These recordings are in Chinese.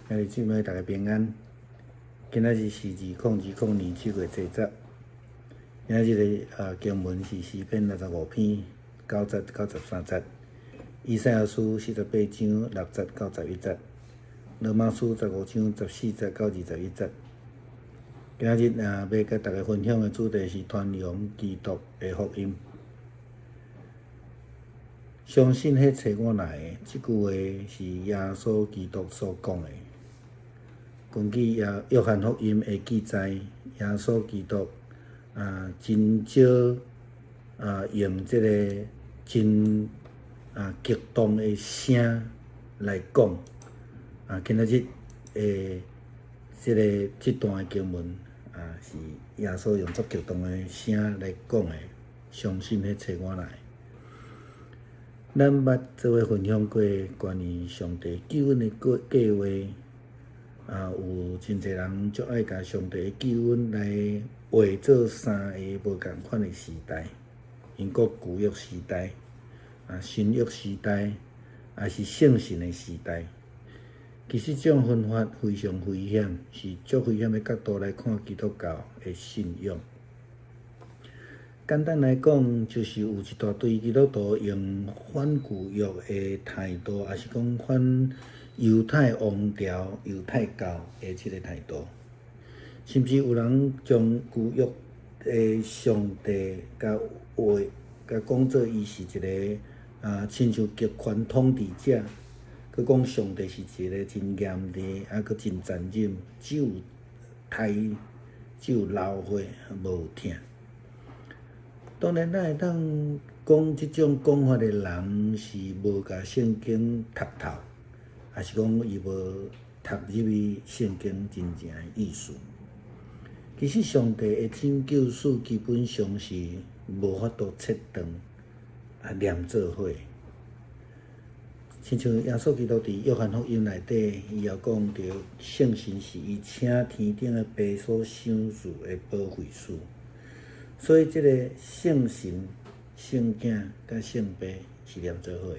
今日姊妹大家平安。今仔日是2020年7月7日。今日的经文是诗篇65篇9节到13节，以赛亚书48章6节到11节，罗马书15章14节到21节。今日要甲大家分享的主题是传扬基督的福音。相信迄找我来的，即句话是耶稣基督所讲的。根据约翰福音的记载，耶稣基督真少用即个真激动的声来讲。今仔日即段的经文是耶稣用足激动的声来讲的。相信迄找我来。咱捌做伙分享过关于上帝救恩的计划，有真侪人足爱甲上帝的救恩来画做三个无共款的时代，因国旧约时代、新约时代，也是圣神的时代。其实这种分法非常危险，是足危险的角度来看基督教的信仰。简单来讲，就是有一大堆基督徒用反旧约的态度，也是讲反犹太王朝、犹太教的即个态度，甚至有人将旧约的上帝甲讲做伊是一个亲像极权统治者，佮讲上帝是一个真严厉，佮真残忍，只有老血，无疼。当然，咱会当讲即种讲法的人是无甲圣经读透，也是讲伊无读入去圣经真正的意思。其实上帝的真救赎基本上是无法度切断连做伙。亲像耶稣基督伫约翰福音内底，伊也讲着圣神是伊请天顶的父所赏赐的保惠师。所以，即个圣神、圣子甲圣父是连做伙。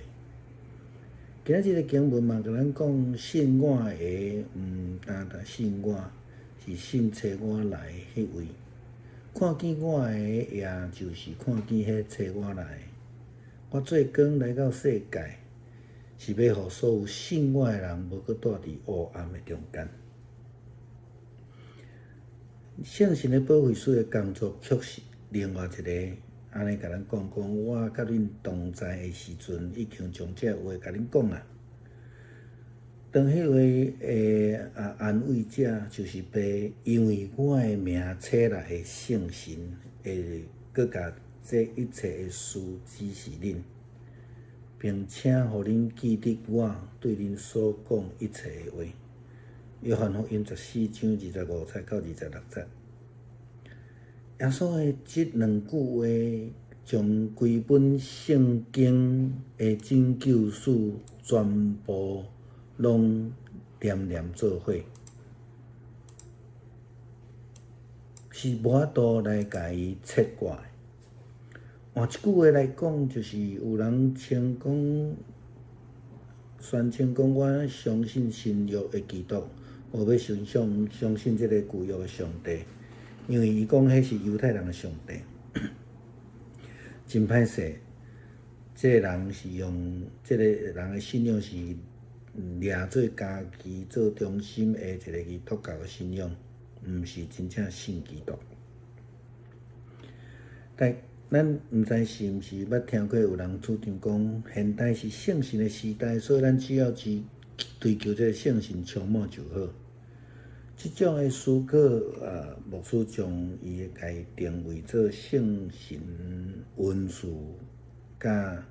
今仔日的经文嘛，甲咱讲信我的，单信我，是信找我来迄位。看见我的，也就是看见迄找我来的。我做光来到世界，是要互所有信我的人无搁住伫黑暗的中间。圣神的保惠师的工作却是另外一个，安尼甲咱讲，我甲恁同在的时阵，已经将这话甲恁讲啊。当迄位安慰者就是被因为我的名册内的圣神，会搁甲这一切的事指示恁，并且互恁记得我对恁所讲一切的话。约翰福音14章25节到26节。耶稣的即两句话，将规本圣经的真救赎全部拢连做伙，是无法度来甲伊切割的。换一句话来讲，就是有人宣称讲，我相信新约的基督，无要相信这个旧约的上帝。因为伊讲迄是犹太人的上帝，真歹势。这个人是用这个人的信仰是掠做家己做中心的一个基督教的信仰，毋是真正信基督。但咱毋知是毋是捌听过有人主张讲，现代是圣神的时代，所以咱只要去追求这个圣神充满就好。即种的思考，牧师将伊家定位做圣神文士，甲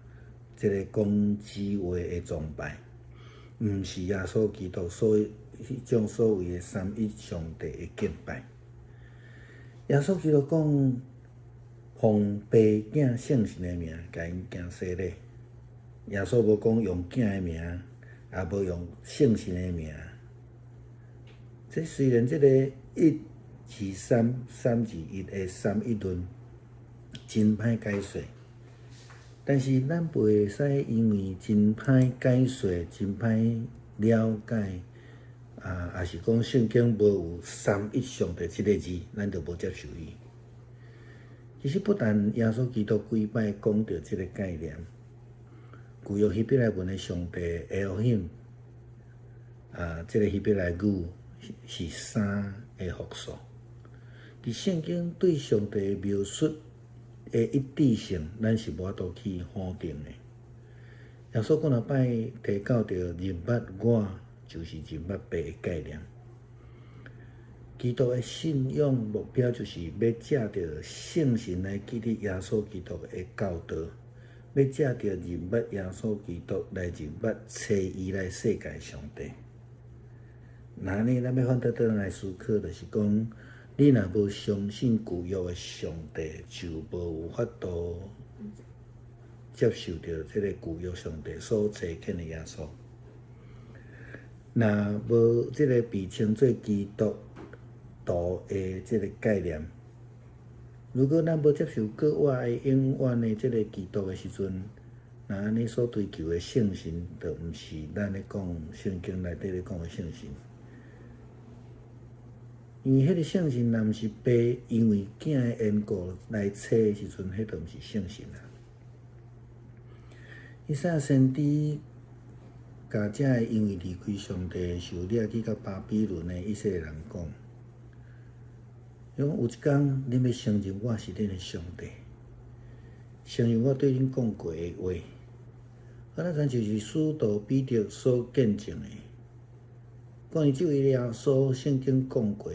即个讲智慧的崇拜，毋是耶稣基督迄种所谓的三一上帝的敬拜。耶稣基督讲，奉父子圣神的名，甲因行洗礼。耶稣无讲用囝的名，也无用圣神的名。这虽然这个1:3、3:1的三一论真歹解释，但是咱袂使因为真歹解释、真歹了解，也是讲圣经无有三一上帝这个字，咱就无接受伊。其实不但耶稣基督几摆讲到这个概念，旧约希伯来文的上帝 Elohim， 这个希伯来语是三个复数。伫圣经对上帝描述的一致性，咱是无法度去否定的。耶稣讲了摆提到着人捌我就是人捌爸的概念。基督的信仰目标就是要借着圣神来建立耶稣基督的教导，要借着人捌耶稣基督来人捌找伊来世界上帝。那呢，咱要反倒来思考，就是讲，你若无相信旧约的上帝，就无有法度接受到这个旧约上帝所差遣的耶稣。若无这个被称作基督徒的这个概念，如果咱无接受国外的永远的这个基督的时阵，那安尼所追求的圣神，就毋是咱咧讲圣经内底咧讲的圣神。因为迄个圣神，若毋是爸因为囝的缘故来找的时阵，迄就毋是圣神啦。以赛亚先知甲遮个因为离开上帝受掠去到巴比伦的以色列人讲，有一天恁要承认我是恁的上帝，承认我对恁讲过的话。咱就是使徒彼得所见证的。关于这位耶稣，圣经讲过，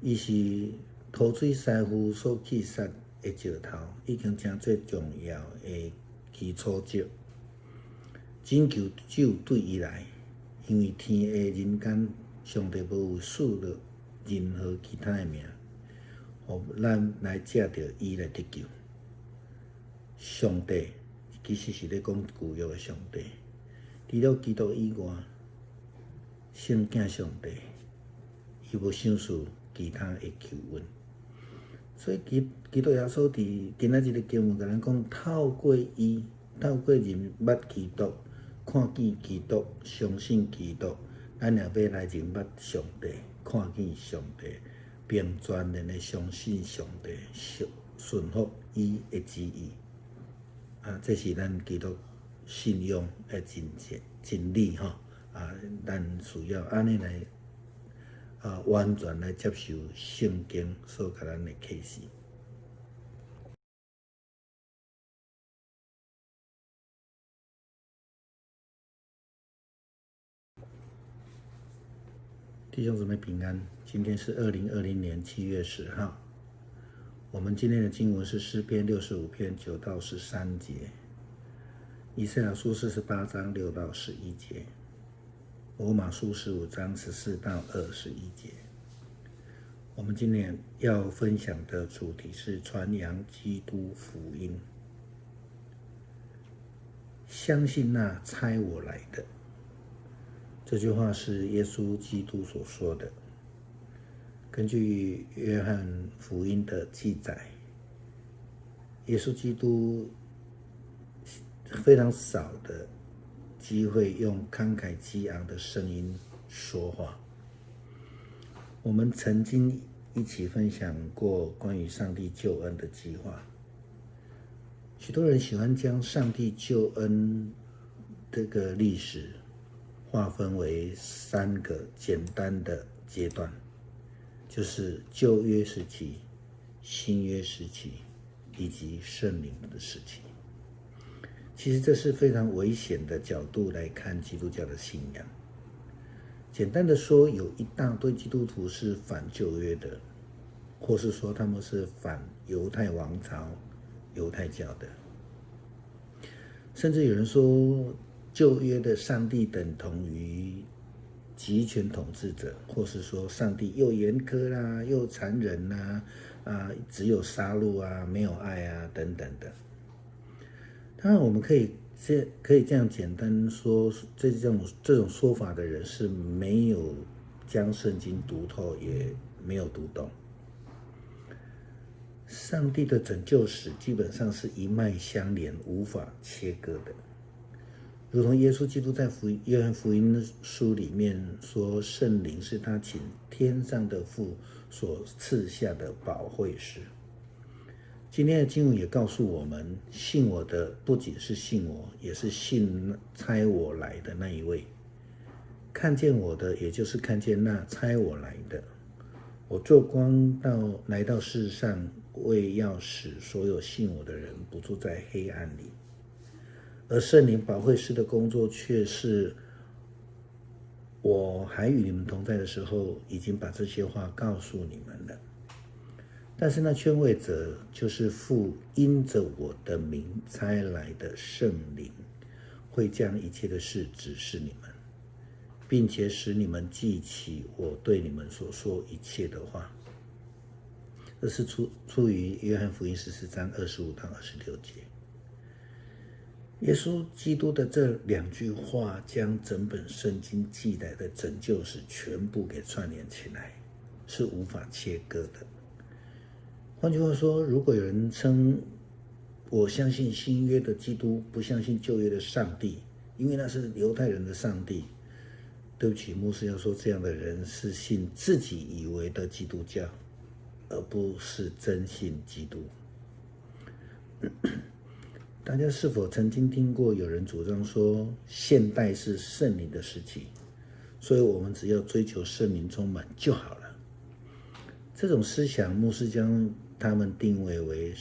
伊是土水师傅所击杀的石头，已经真最重要的基础石。拯救只有对伊来，因为天下人间，上帝无有赐落任何其他的名，互咱来借着伊来得救。上帝其实是咧讲旧约的上帝，除了基督以外，圣经上帝，伊无想事其他的求恩。所以基督耶稣伫今仔日的经文甲咱讲，透过伊，透过人捌基督，看见基督，相信基督，咱也要来人捌上帝，看见上帝，并全然的相信上帝，顺服伊的旨意。这是咱基督信仰的真理吼。咱需要安尼来完全来接受圣经所给咱的启示。弟兄姊妹平安，今天是2020年7月10号。我们今天的经文是诗篇65篇9到13节，以赛亚书48章6到11节，罗马书15章14到21节。我们今天要分享的主题是传扬基督福音。相信那差我来的，这句话是耶稣基督所说的。根据约翰福音的记载，耶稣基督非常少的机会用慷慨激昂的声音说话。我们曾经一起分享过关于上帝救恩的计划。许多人喜欢将上帝救恩这个历史划分为3个简单的阶段，就是旧约时期、新约时期以及圣灵的时期。其实这是非常危险的角度来看基督教的信仰。简单的说，有一大堆基督徒是反旧约的，或是说他们是反犹太王朝、犹太教的。甚至有人说，旧约的上帝等同于集权统治者，或是说上帝又严苛啦，又残忍啦，只有杀戮啊，没有爱啊，等等的。当然，我们可以这样简单说，这种说法的人是没有将圣经读透，也没有读懂。上帝的拯救史基本上是一脉相连，无法切割的。如同耶稣基督在约翰福音书里面说，圣灵是他请天上的父所赐下的保惠师。今天的经文也告诉我们，信我的不仅是信我，也是信差我来的那一位。看见我的，也就是看见那差我来的。我做光来到世上，为要使所有信我的人不住在黑暗里。而圣灵保惠师的工作却是，我还与你们同在的时候，已经把这些话告诉你们了。但是那劝慰者，就是父因着我的名差来的圣灵，会将一切的事指示你们，并且使你们记起我对你们所说一切的话。这是出于约翰福音14章25到26节。耶稣基督的这2句话，将整本圣经记载的拯救史全部给串联起来，是无法切割的。换句话说，如果有人称我相信新约的基督，不相信旧约的上帝，因为那是犹太人的上帝，对不起，牧师要说，这样的人是信自己以为的基督教，而不是真信基督。大家是否曾经听过有人主张说，现代是圣灵的时期，所以我们只要追求圣灵充满就好了？这种思想，牧师将他们定位为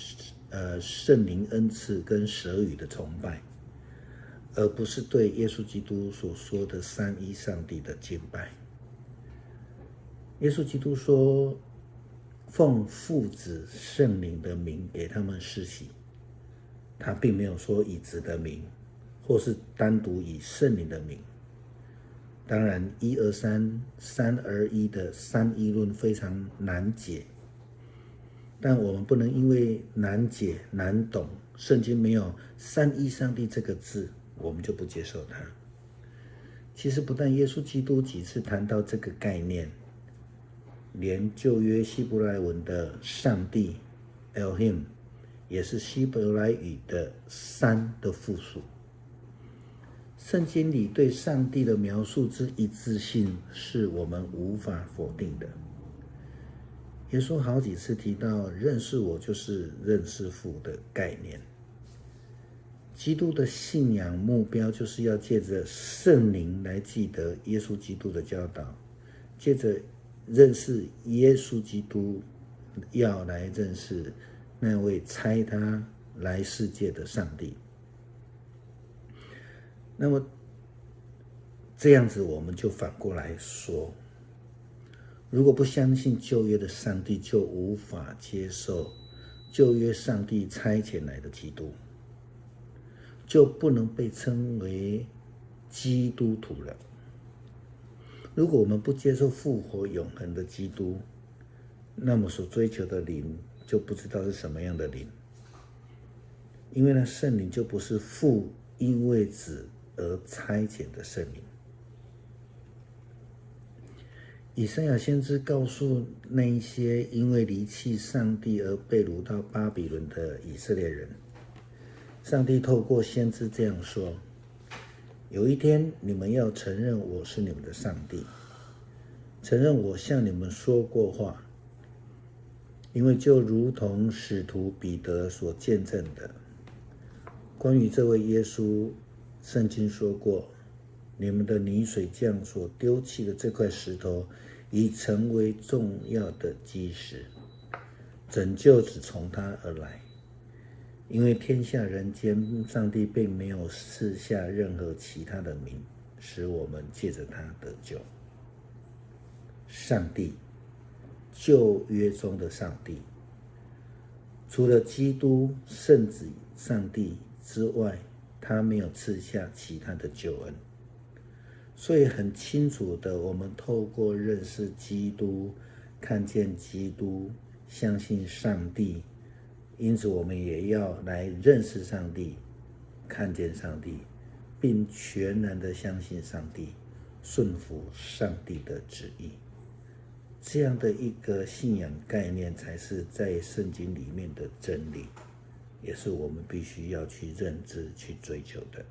圣灵恩赐跟蛇语的崇拜，而不是对耶稣基督所说的三一上帝的敬拜。耶稣基督说，奉父子圣灵的名给他们施洗，他并没有说以子的名，或是单独以圣灵的名。当然1、2、3、3而1的三一论非常难解，但我们不能因为难解难懂，圣经没有三一上帝这个字，我们就不接受它。其实不但耶稣基督几次谈到这个概念，连旧约希伯来文的上帝 Elohim 也是希伯来语的三的复数。圣经里对上帝的描述之一致性，是我们无法否定的。耶稣好几次提到认识我就是认识父的概念。基督的信仰目标就是要借着圣灵来记得耶稣基督的教导，借着认识耶稣基督，要来认识那位差他来世界的上帝。那么这样子，我们就反过来说，如果不相信旧约的上帝，就无法接受旧约上帝差遣来的基督，就不能被称为基督徒了。如果我们不接受复活永恒的基督，那么所追求的灵就不知道是什么样的灵，因为那圣灵就不是父因为子而差遣的圣灵。以赛亚先知告诉那一些因为离弃上帝而被掳到巴比伦的以色列人，上帝透过先知这样说：有一天你们要承认我是你们的上帝，承认我向你们说过话，因为就如同使徒彼得所见证的，关于这位耶稣，圣经说过，你们的泥水匠所丢弃的这块石头，已成为重要的基石，拯救只从他而来。因为天下人间，上帝并没有赐下任何其他的名，使我们借着他得救。上帝，旧约中的上帝，除了基督圣子上帝之外，他没有赐下其他的救恩。所以很清楚的，我们透过认识基督，看见基督，相信上帝，因此我们也要来认识上帝，看见上帝，并全然的相信上帝，顺服上帝的旨意。这样的一个信仰概念，才是在圣经里面的真理，也是我们必须要去认知、去追求的。